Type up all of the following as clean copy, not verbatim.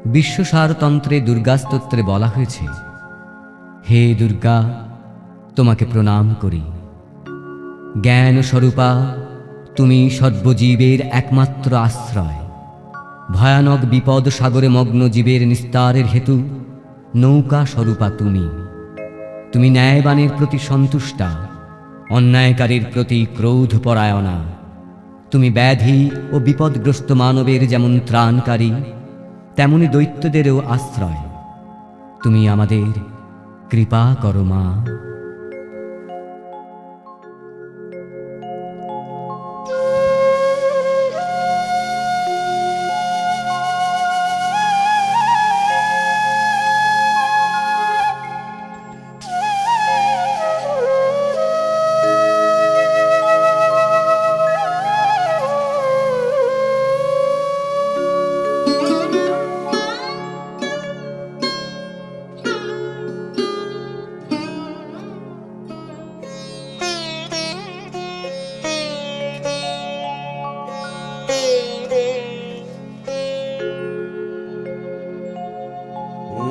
বিশ্বসারতন্ত্রে দুর্গাস্তোত্রে বলা হয়েছে, হে দুর্গা, তোমাকে প্রণাম করি। জ্ঞান স্বরূপা, তুমি সর্বজীবের একমাত্র আশ্রয়। ভয়ানক বিপদ সাগরে মগ্ন জীবের নিস্তারের হেতু নৌকা স্বরূপা তুমি। তুমি ন্যায়বানের প্রতি সন্তুষ্টা, অন্যায়কারীর প্রতি ক্রোধপরায়ণা। তুমি ব্যাধি ও বিপদগ্রস্ত মানবের যেমন ত্রাণকারী, তেমনি দৈত্যদেরও আশ্রয়। তুমি আমাদের কৃপা করো মা।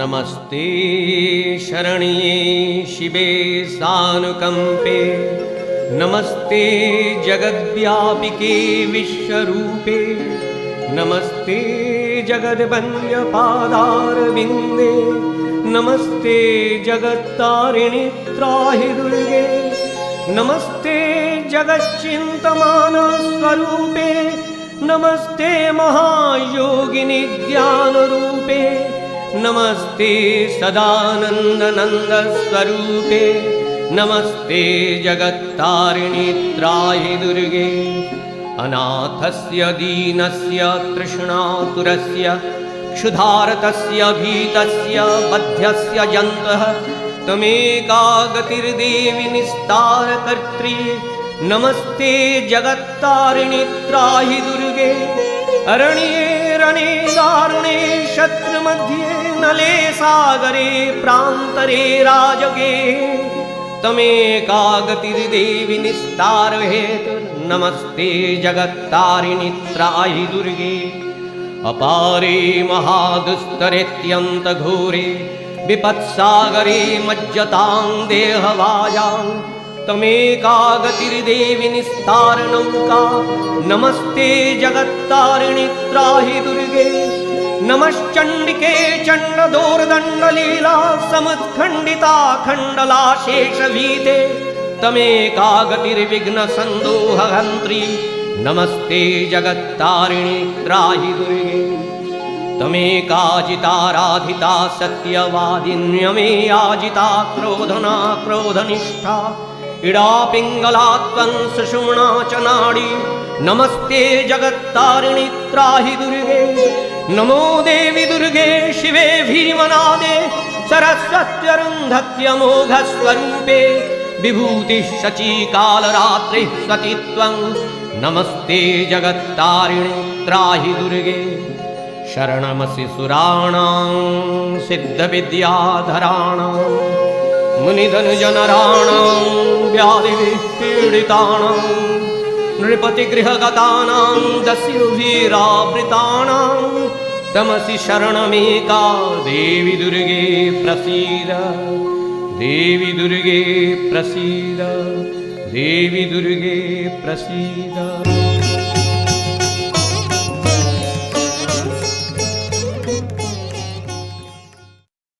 नमस्ते शरण्ये शिवे सानुकंपे, नमस्ते जगद्व्यापिके विश्वरूपे, नमस्ते जगद्वन्द्य पादारविन्दे, नमस्ते जगत्तारिणि त्राहि दुर्गे, नमस्ते जगच्चिन्तमान स्वरूपे, नमस्ते महायोगिनि ज्ञानरूपे, नमस्ते सदानंद स्वरूपे, नमस्ते जगत्तारिणि त्राहि दुर्गे। अनाथस्य दीनस्य तृष्णातुरस्य क्षुधार्तस्य भीतस्य बध्यस्य जन्तः त्वमेका गतिर्देवि निस्तारकर्त्री। नमस्ते जगत्तारिणि त्राहि दुर्गे। अरण्ये रणे दारुणे शत्रुमध्ये नले सागरे प्रान्तरे राजगे, तमेका गतिर्देवि निस्तार हेतुर्नमस्ते जगत्तारिणि त्राहि दुर्गे। अपारे महादुस्तरेत्यन्तघोरे विपत्सागरे मज्जतां देहवाजां, तमेका गतिर्देवि निस्तार नौका। नमस्ते जगत्तारिणि त्राहि दुर्गे। नमश्चण्डिके चण्डदोर्दण्डलीला समुत्खण्डिता खण्डलाशेषभीते, तमेका गतिर्विघ्नसन्दोहहन्त्री। नमस्ते जगत्तारिणि त्राहि दुर्गे। तमेका जिताराधिता सत्यवादिन्यमेयाजिता क्रोधना क्रोधनिष्ठा, इडा पिंगला त्वं सुषुम्ना च नाडी। नमस्ते जगत्तारिणि त्राहि दुर्गे। नमो देवी दुर्गे शिवे भीमनादे, सरस्वत्यरुन्धत्यमोघस्वरूपे, विभूतिः शचीकालरात्रिः सती त्वं। नमस्ते जगत्तारिणि त्राहि दुर्गे। शरणमसि सुराणां सिद्धविद्याधराणां, मुनिधनुजनराणां व्याधिभिः पीडितानां, नृपतिगृहगतानां दस्युभिरावृतानां, तमसि शरणमेका देवी दुर्गे प्रसीद। देवी दुर्गे प्रसीद, देवी दुर्गे प्रसीद।